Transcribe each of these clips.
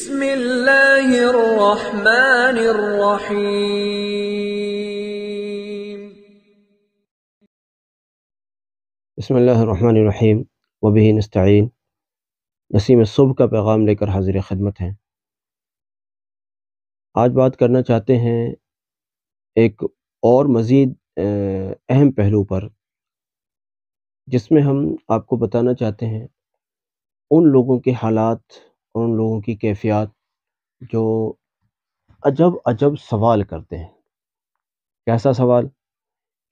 بسم اللہ الرحمن الرحیم۔ بسم اللہ الرحمن الرحیم وبہ نستعین۔ نسیم صبح کا پیغام لے کر حاضر خدمت ہیں۔ آج بات کرنا چاہتے ہیں ایک اور مزید اہم پہلو پر، جس میں ہم آپ کو بتانا چاہتے ہیں ان لوگوں کے حالات اور ان لوگوں کی کیفیات جو عجب عجب سوال کرتے ہیں۔ کیسا سوال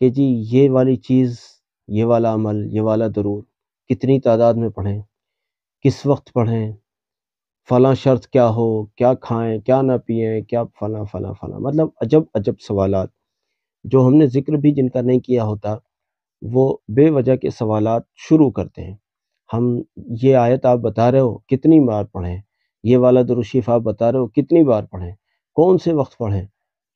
کہ جی یہ والی چیز، یہ والا عمل، یہ والا درود کتنی تعداد میں پڑھیں، کس وقت پڑھیں، فلاں شرط کیا ہو، کیا کھائیں، کیا نہ پئیں، کیا فلاں فلاں فلاں، مطلب عجب عجب سوالات جو ہم نے ذکر بھی جن کا نہیں کیا ہوتا، وہ بے وجہ کے سوالات شروع کرتے ہیں۔ ہم یہ آیت آپ بتا رہے ہو کتنی بار پڑھیں، یہ والا درود شریف آپ بتا رہے ہو کتنی بار پڑھیں، کون سے وقت پڑھیں،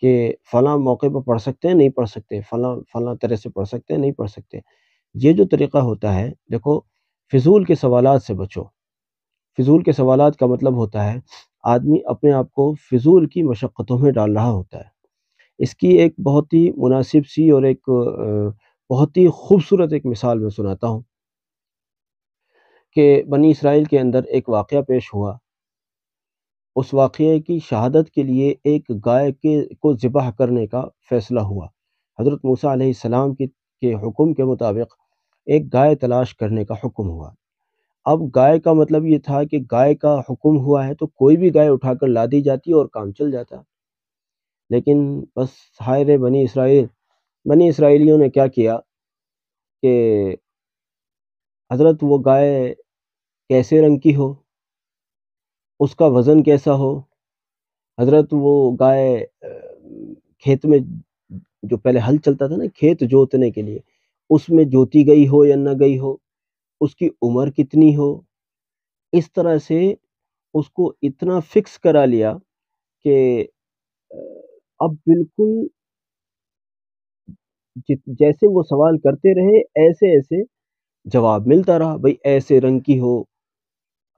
کہ فلاں موقع پر پڑھ سکتے ہیں نہیں پڑھ سکتے، فلاں طرح سے پڑھ سکتے ہیں نہیں پڑھ سکتے۔ یہ جو طریقہ ہوتا ہے، دیکھو فضول کے سوالات سے بچو۔ فضول کے سوالات کا مطلب ہوتا ہے آدمی اپنے آپ کو فضول کی مشقتوں میں ڈال رہا ہوتا ہے۔ اس کی ایک بہت ہی مناسب سی اور ایک بہت ہی خوبصورت ایک مثال میں سناتا ہوں کہ بنی اسرائیل کے اندر ایک واقعہ پیش ہوا۔ اس واقعے کی شہادت کے لیے ایک گائے کو ذبح کرنے کا فیصلہ ہوا۔ حضرت موسیٰ علیہ السلام کے حکم کے مطابق ایک گائے تلاش کرنے کا حکم ہوا۔ اب گائے کا مطلب یہ تھا کہ گائے کا حکم ہوا ہے تو کوئی بھی گائے اٹھا کر لا دی جاتی اور کام چل جاتا۔ لیکن بس ہائے رے بنی اسرائیلیوں نے کیا کیا کہ حضرت وہ گائے کیسے رنگ کی ہو، اس کا وزن کیسا ہو، حضرت وہ گائے کھیت میں جو پہلے ہل چلتا تھا نا کھیت جوتنے کے لیے، اس میں جوتی گئی ہو یا نہ گئی ہو، اس کی عمر کتنی ہو۔ اس طرح سے اس کو اتنا فکس کرا لیا کہ اب بالکل جیسے وہ سوال کرتے رہے ایسے ایسے جواب ملتا رہا۔ بھئی ایسے رنگ کی ہو،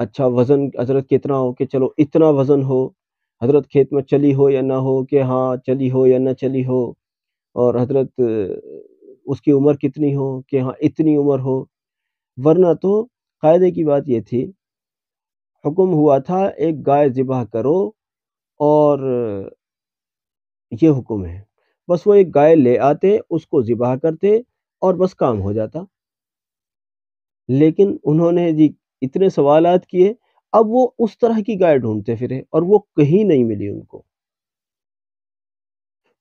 اچھا وزن حضرت کتنا ہو، کہ چلو اتنا وزن ہو، حضرت کھیت میں چلی ہو یا نہ ہو، کہ ہاں چلی ہو یا نہ چلی ہو، اور حضرت اس کی عمر کتنی ہو، کہ ہاں اتنی عمر ہو۔ ورنہ تو قاعدے کی بات یہ تھی، حکم ہوا تھا ایک گائے ذبح کرو اور یہ حکم ہے، بس وہ ایک گائے لے آتے، اس کو ذبح کرتے اور بس کام ہو جاتا۔ لیکن انہوں نے جی اتنے سوالات کیے، اب وہ اس طرح کی گائے ڈھونڈتے پھرے اور وہ کہیں نہیں ملی ان کو۔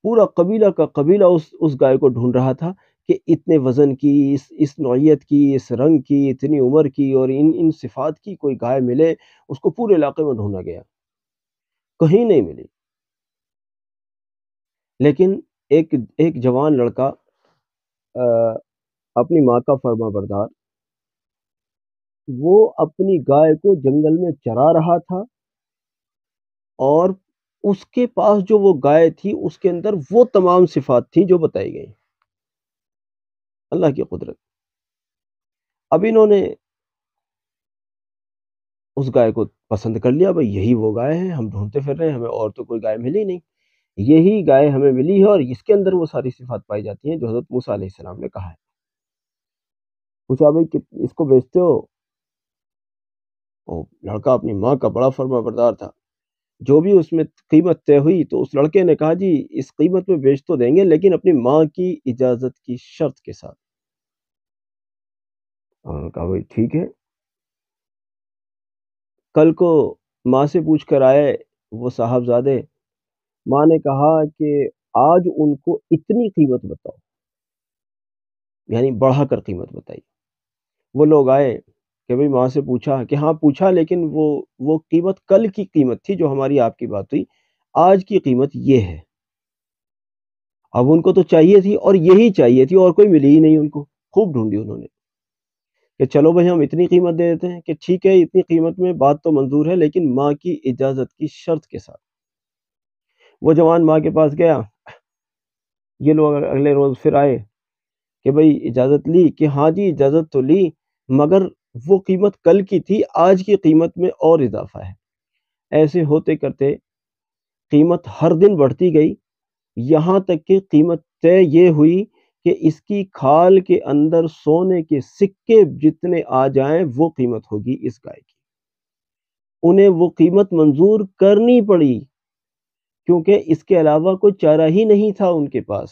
پورا قبیلہ کا قبیلہ اس گائے کو ڈھونڈ رہا تھا کہ اتنے وزن کی، اس نوعیت کی، اس رنگ کی، اتنی عمر کی اور ان صفات کی کوئی گائے ملے۔ اس کو پورے علاقے میں ڈھونڈا گیا، کہیں نہیں ملی۔ لیکن ایک جوان لڑکا اپنی ماں کا فرما بردار، وہ اپنی گائے کو جنگل میں چرا رہا تھا، اور اس کے پاس جو وہ گائے تھی اس کے اندر وہ تمام صفات تھیں جو بتائی گئی۔ اللہ کی قدرت۔ اب انہوں نے اس گائے کو پسند کر لیا، بھئی یہی وہ گائے ہے، ہم ڈھونڈتے پھر رہے ہیں، ہمیں اور تو کوئی گائے ملی نہیں، یہی گائے ہمیں ملی ہے اور اس کے اندر وہ ساری صفات پائی جاتی ہیں جو حضرت موسیٰ علیہ السلام نے کہا ہے۔ پوچھا بھئی اس کو بیچتے ہو؟ لڑکا اپنی ماں کا بڑا فرما بردار تھا، جو بھی اس میں قیمت طے ہوئی تو اس لڑکے نے کہا جی اس قیمت میں بیچ تو دیں گے لیکن اپنی ماں کی اجازت کی شرط کے ساتھ۔ انہوں نے کہا بھئی ٹھیک ہے۔ کل کو ماں سے پوچھ کر آئے وہ صاحبزادے، ماں نے کہا کہ آج ان کو اتنی قیمت بتاؤ، یعنی بڑھا کر قیمت بتائی۔ وہ لوگ آئے کہ بھئی ماں سے پوچھا کہ ہاں پوچھا، لیکن وہ قیمت کل کی قیمت تھی جو ہماری آپ کی بات ہوئی، آج کی قیمت یہ ہے۔ اب ان کو تو چاہیے تھی اور یہی چاہیے تھی اور کوئی ملی ہی نہیں ان کو۔ خوب ڈھونڈی انہوں نے کہ چلو بھئی ہم اتنی قیمت دے دیتے ہیں، کہ ٹھیک ہے اتنی قیمت میں بات تو منظور ہے لیکن ماں کی اجازت کی شرط کے ساتھ۔ وہ جوان ماں کے پاس گیا، یہ لوگ اگلے روز پھر آئے کہ بھئی اجازت لی، کہ ہاں جی اجازت تو لی، مگر وہ قیمت کل کی تھی، آج کی قیمت میں اور اضافہ ہے۔ ایسے ہوتے کرتے قیمت ہر دن بڑھتی گئی، یہاں تک کہ قیمت طے یہ ہوئی کہ اس کی کھال کے اندر سونے کے سکے جتنے آ جائیں وہ قیمت ہوگی اس گائے کی۔ انہیں وہ قیمت منظور کرنی پڑی کیونکہ اس کے علاوہ کوئی چارہ ہی نہیں تھا ان کے پاس۔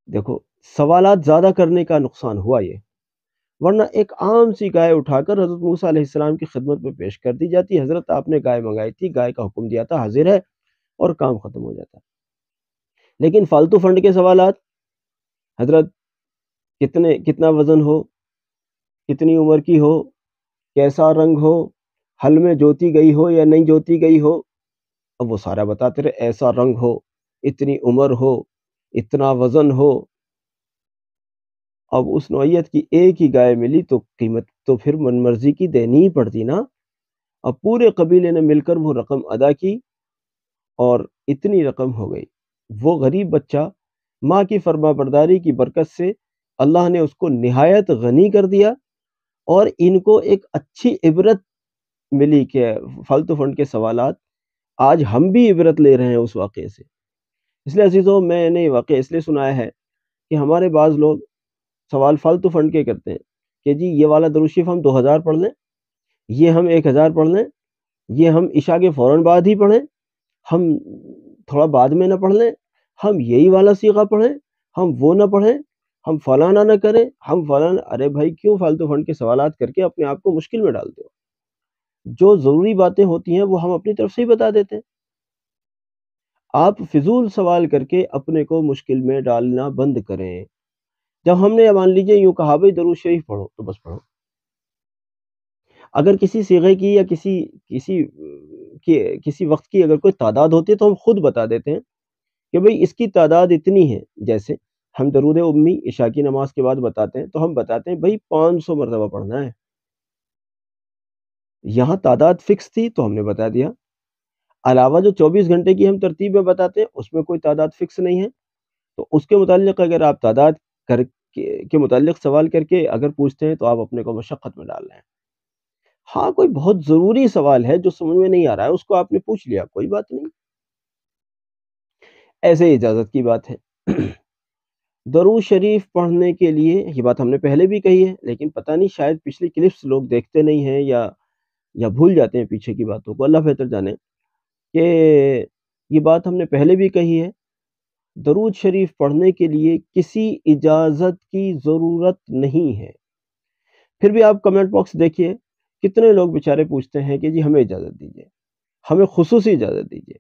دیکھو سوالات زیادہ کرنے کا نقصان ہوا یہ، ورنہ ایک عام سی گائے اٹھا کر حضرت موسیٰ علیہ السلام کی خدمت میں پیش کر دی جاتی، حضرت آپ نے گائے منگائی تھی، گائے کا حکم دیا تھا، حاضر ہے، اور کام ختم ہو جاتا۔ لیکن فالتو فنڈ کے سوالات، حضرت کتنا وزن ہو، کتنی عمر کی ہو، کیسا رنگ ہو، ہل میں جوتی گئی ہو یا نہیں جوتی گئی ہو، اب وہ سارا بتاتے رہے، ایسا رنگ ہو، اتنی عمر ہو، اتنا وزن ہو۔ اب اس نوعیت کی ایک ہی گائے ملی تو قیمت تو پھر من مرضی کی دینی ہی پڑتی نا۔ اب پورے قبیلے نے مل کر وہ رقم ادا کی اور اتنی رقم ہو گئی۔ وہ غریب بچہ ماں کی فرما برداری کی برکت سے اللہ نے اس کو نہایت غنی کر دیا، اور ان کو ایک اچھی عبرت ملی کہ فالتو فنڈ کے سوالات، آج ہم بھی عبرت لے رہے ہیں اس واقعے سے۔ اس لیے عزیزوں، میں نے واقعہ اس لیے سنایا ہے کہ ہمارے بعض لوگ سوال فالتو فنڈ کے کرتے ہیں کہ جی یہ والا درود شریف ہم 2000 پڑھ لیں، یہ ہم 1000 پڑھ لیں، یہ ہم عشاء کے فوراً بعد ہی پڑھیں، ہم تھوڑا بعد میں نہ پڑھ لیں، ہم یہی والا صیغہ پڑھیں، ہم وہ نہ پڑھیں، ہم فلانا نہ کریں، ہم فلانا۔ ارے بھائی کیوں فالتو فنڈ کے سوالات کر کے اپنے آپ کو مشکل میں ڈالتے ہو؟ جو ضروری باتیں ہوتی ہیں وہ ہم اپنی طرف سے ہی بتا دیتے ہیں۔ آپ فضول سوال کر کے اپنے کو مشکل میں ڈالنا بند کریں۔ جب ہم نے مان لیجئے یوں کہا بھائی درود شریف پڑھو تو بس پڑھو۔ اگر کسی صیغے کی یا کسی وقت کی اگر کوئی تعداد ہوتی ہے تو ہم خود بتا دیتے ہیں کہ بھئی اس کی تعداد اتنی ہے۔ جیسے ہم درود امی عشاء کی نماز کے بعد بتاتے ہیں تو ہم بتاتے ہیں بھئی 500 مرتبہ پڑھنا ہے۔ یہاں تعداد فکس تھی تو ہم نے بتا دیا۔ علاوہ جو 24 گھنٹے کی ہم ترتیب میں بتاتے ہیں اس میں کوئی تعداد فکس نہیں ہے، تو اس کے متعلق اگر آپ تعداد کے متعلق سوال کر کے اگر پوچھتے ہیں تو آپ اپنے کو مشقت میں ڈال رہے ہیں۔ ہاں کوئی بہت ضروری سوال ہے جو سمجھ میں نہیں آ رہا ہے، اس کو آپ نے پوچھ لیا، کوئی بات نہیں، ایسے ہی اجازت کی بات ہے۔ درود شریف پڑھنے کے لیے یہ بات ہم نے پہلے بھی کہی ہے، لیکن پتہ نہیں شاید پچھلی کلپس لوگ دیکھتے نہیں ہیں یا بھول جاتے ہیں پیچھے کی باتوں کو، اللہ بہتر جانے کہ یہ بات ہم نے پہلے بھی کہی ہے، درود شریف پڑھنے کے لیے کسی اجازت کی ضرورت نہیں ہے۔ پھر بھی آپ کمنٹ باکس دیکھیے، کتنے لوگ بیچارے پوچھتے ہیں کہ جی ہمیں اجازت دیجیے، ہمیں خصوصی اجازت دیجیے۔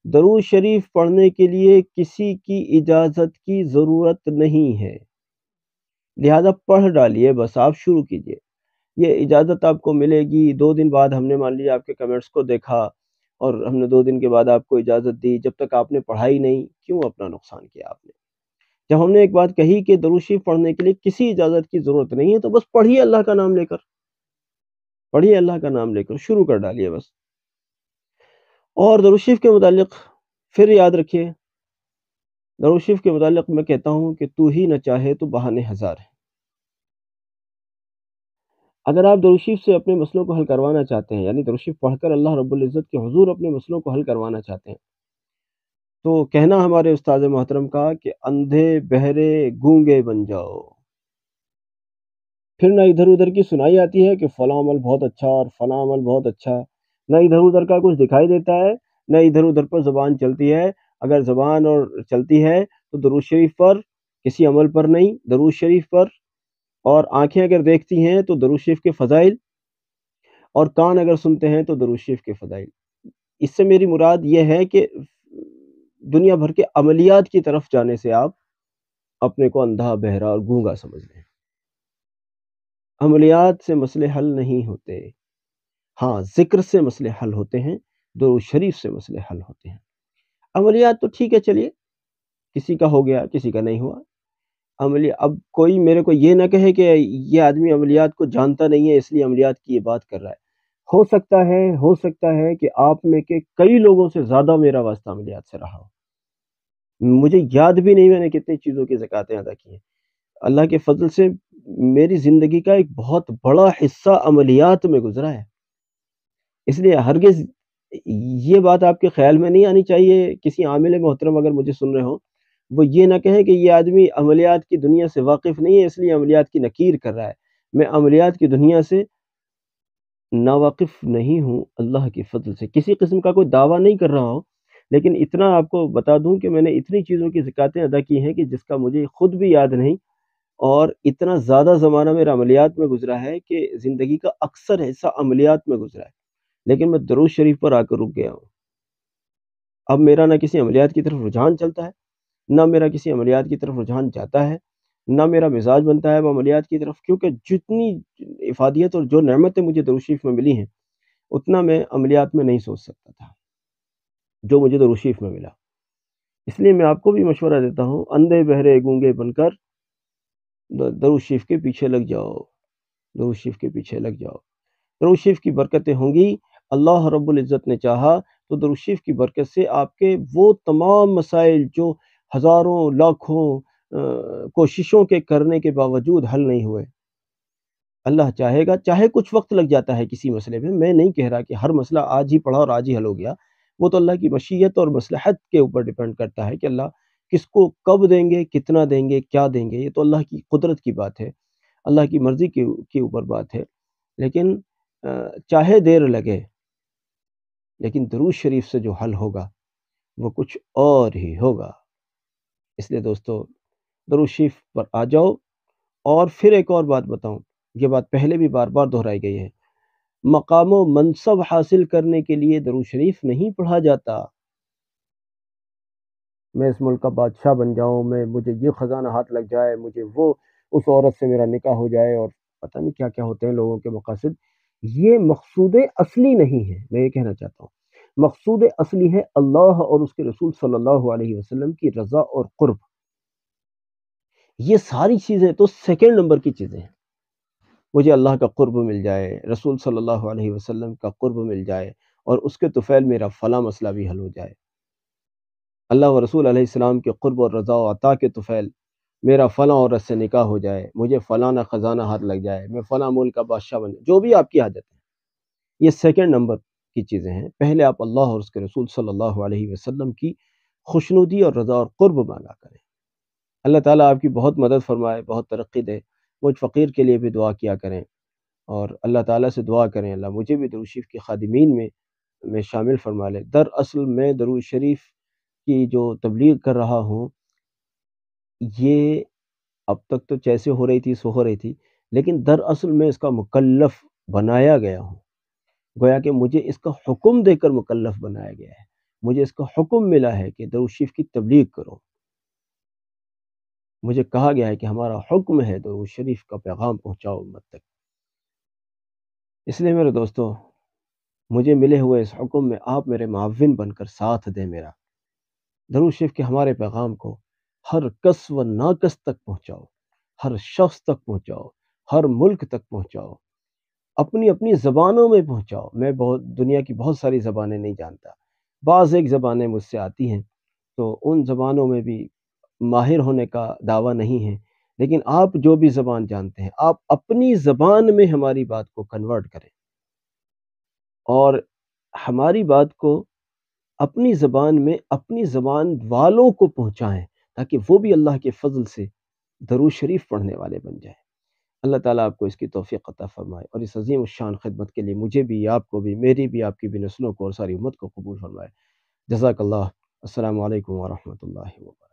درود شریف پڑھنے کے لیے کسی کی اجازت کی ضرورت نہیں ہے، لہذا پڑھ ڈالیے، بس آپ شروع کیجیے۔ یہ اجازت آپ کو ملے گی 2 دن بعد، ہم نے مان لیا آپ کے کمنٹس کو دیکھا اور ہم نے 2 دن کے بعد آپ کو اجازت دی، جب تک آپ نے پڑھائی نہیں، کیوں اپنا نقصان کیا آپ نے؟ جب ہم نے ایک بات کہی کہ درود شریف پڑھنے کے لیے کسی اجازت کی ضرورت نہیں ہے تو بس پڑھیے، اللہ کا نام لے کر پڑھیے، اللہ کا نام لے کر شروع کر ڈالیے بس۔ اور درود شریف کے متعلق پھر یاد رکھیے، درود شریف کے متعلق میں کہتا ہوں کہ تو ہی نہ چاہے تو بہانے ہزار ہیں۔ اگر آپ درود شریف سے اپنے مسئلوں کو حل کروانا چاہتے ہیں، یعنی درود شریف پڑھ کر اللہ رب العزت کے حضور اپنے مسئلوں کو حل کروانا چاہتے ہیں، تو کہنا ہمارے استاد محترم کا کہ اندھے بہرے گونگے بن جاؤ۔ پھر نہ ادھر ادھر کی سنائی آتی ہے کہ فلاں عمل بہت اچھا اور فلاں عمل بہت اچھا، نہ ادھر ادھر کا کچھ دکھائی دیتا ہے، نہ ادھر ادھر پر زبان چلتی ہے۔ اگر زبان اور چلتی ہے تو درود شریف پر، کسی عمل پر نہیں، درود شریف پر۔ اور آنکھیں اگر دیکھتی ہیں تو درود شریف کے فضائل، اور کان اگر سنتے ہیں تو درود شریف کے فضائل۔ اس سے میری مراد یہ ہے کہ دنیا بھر کے عملیات کی طرف جانے سے آپ اپنے کو اندھا بہرا اور گونگا سمجھ لیں۔ عملیات سے مسئلے حل نہیں ہوتے، ہاں ذکر سے مسئلے حل ہوتے ہیں، درود شریف سے مسئلے حل ہوتے ہیں۔ عملیات تو ٹھیک ہے، چلیے کسی کا ہو گیا کسی کا نہیں ہوا، اب کوئی میرے کو یہ نہ کہے کہ یہ آدمی عملیات کو جانتا نہیں ہے اس لیے عملیات کی یہ بات کر رہا ہے۔ ہو سکتا ہے کہ آپ میں کے کئی لوگوں سے زیادہ میرا واسطہ عملیات سے رہا ہو، مجھے یاد بھی نہیں میں نے کتنی چیزوں کی زکاتیں ادا کی ہیں۔ اللہ کے فضل سے میری زندگی کا ایک بہت بڑا حصہ عملیات میں گزرا ہے، اس لیے ہرگز یہ بات آپ کے خیال میں نہیں آنی چاہیے، کسی عامل محترم اگر مجھے سن رہے ہوں وہ یہ نہ کہیں کہ یہ آدمی عملیات کی دنیا سے واقف نہیں ہے اس لیے عملیات کی نکیر کر رہا ہے۔ میں عملیات کی دنیا سے ناواقف نہیں ہوں، اللہ کے فضل سے کسی قسم کا کوئی دعویٰ نہیں کر رہا ہوں، لیکن اتنا آپ کو بتا دوں کہ میں نے اتنی چیزوں کی زکاتیں ادا کی ہیں کہ جس کا مجھے خود بھی یاد نہیں، اور اتنا زیادہ زمانہ میرا عملیات میں گزرا ہے کہ زندگی کا اکثر حصہ عملیات میں گزرا ہے، لیکن میں درود شریف پر آ کر رک گیا ہوں۔ اب میرا نہ کسی عملیات کی طرف رجحان چلتا ہے، نہ میرا کسی عملیات کی طرف رجحان جاتا ہے، نہ میرا مزاج بنتا ہے وہ عملیات کی طرف، کیونکہ جتنی افادیت اور جو نعمتیں مجھے درود شریف میں ملی ہیں اتنا میں عملیات میں نہیں سوچ سکتا تھا جو مجھے درود شریف میں ملا۔ اس لیے میں آپ کو بھی مشورہ دیتا ہوں، اندھے بہرے گونگے بن کر درود شریف کے پیچھے لگ جاؤ، درود شریف کے پیچھے لگ جاؤ، درود شریف کی برکتیں ہوں گی۔ اللہ رب العزت نے چاہا تو درود شریف کی برکت سے آپ کے وہ تمام مسائل جو ہزاروں لاکھوں کوششوں کے کرنے کے باوجود حل نہیں ہوئے، اللہ چاہے گا، چاہے کچھ وقت لگ جاتا ہے کسی مسئلے میں، میں نہیں کہہ رہا کہ ہر مسئلہ آج ہی پڑھا اور آج ہی حل ہو گیا، وہ تو اللہ کی مشیت اور مصلحت کے اوپر ڈیپینڈ کرتا ہے کہ اللہ کس کو کب دیں گے، کتنا دیں گے، کیا دیں گے، یہ تو اللہ کی قدرت کی بات ہے، اللہ کی مرضی کے اوپر بات ہے۔ لیکن چاہے دیر لگے لیکن درود شریف سے جو حل ہوگا وہ کچھ اور ہی ہوگا۔ اس لیے دوستو درود شریف پر آ جاؤ۔ اور پھر ایک اور بات بتاؤں، یہ بات پہلے بھی بار بار دہرائی گئی ہے، مقام و منصب حاصل کرنے کے لیے درود شریف نہیں پڑھا جاتا۔ میں اس ملک کا بادشاہ بن جاؤں، مجھے یہ خزانہ ہاتھ لگ جائے، مجھے وہ اس عورت سے میرا نکاح ہو جائے، اور پتہ نہیں کیا کیا ہوتے ہیں لوگوں کے مقاصد، یہ مقصود اصلی نہیں ہے۔ میں یہ کہنا چاہتا ہوں مقصود اصلی ہے اللہ اور اس کے رسول صلی اللہ علیہ وسلم کی رضا اور قرب۔ یہ ساری چیزیں تو سیکنڈ نمبر کی چیزیں ہیں۔ مجھے اللہ کا قرب مل جائے، رسول صلی اللہ علیہ وسلم کا قرب مل جائے، اور اس کے طفیل میرا فلاں مسئلہ بھی حل ہو جائے، اللہ و رسول علیہ السلام کے قرب اور رضا و عطا کے طفیل میرا فلاں عورت سے نکاح ہو جائے، مجھے فلاں خزانہ ہاتھ لگ جائے، میں فلاں ملک کا بادشاہ بن جائے، جو بھی آپ کی حاجت ہے، یہ سیکنڈ نمبر کی چیزیں ہیں۔ پہلے آپ اللہ اور اس کے رسول صلی اللہ علیہ وسلم کی خوشنودی اور رضا اور قرب مانگا کریں۔ اللہ تعالیٰ آپ کی بہت مدد فرمائے، بہت ترقی دے۔ مجھ فقیر کے لیے بھی دعا کیا کریں، اور اللہ تعالیٰ سے دعا کریں اللہ مجھے بھی درود شریف کے خادمین میں شامل فرما لے۔ دراصل میں درود شریف کی جو تبلیغ کر رہا ہوں یہ اب تک تو جیسے ہو رہی تھی سو ہو رہی تھی، لیکن دراصل میں اس کا مکلف بنایا گیا ہوں، گویا کہ مجھے اس کا حکم دے کر مکلف بنایا گیا ہے، مجھے اس کا حکم ملا ہے کہ درود شریف کی تبلیغ کرو، مجھے کہا گیا ہے کہ ہمارا حکم ہے درود شریف کا پیغام پہنچاؤ امت تک۔ اس لیے میرے دوستو مجھے ملے ہوئے اس حکم میں آپ میرے معاون بن کر ساتھ دیں میرا، درود شریف کے ہمارے پیغام کو ہر کس و ناکس تک پہنچاؤ، ہر شخص تک پہنچاؤ، ہر ملک تک پہنچاؤ، اپنی اپنی زبانوں میں پہنچاؤ۔ میں دنیا کی بہت ساری زبانیں نہیں جانتا، بعض ایک زبانیں مجھ سے آتی ہیں، تو ان زبانوں میں بھی ماہر ہونے کا دعویٰ نہیں ہے، لیکن آپ جو بھی زبان جانتے ہیں آپ اپنی زبان میں ہماری بات کو کنورٹ کریں، اور ہماری بات کو اپنی زبان میں اپنی زبان والوں کو پہنچائیں، تاکہ وہ بھی اللہ کے فضل سے درود شریف پڑھنے والے بن جائیں۔ اللہ تعالیٰ آپ کو اس کی توفیق عطا فرمائے، اور اس عظیم الشان خدمت کے لیے مجھے بھی، آپ کو بھی، میری بھی، آپ کی بھی نسلوں کو اور ساری امت کو قبول فرمائے۔ جزاک اللہ۔ السلام علیکم ورحمۃ اللہ وبرکاتہ۔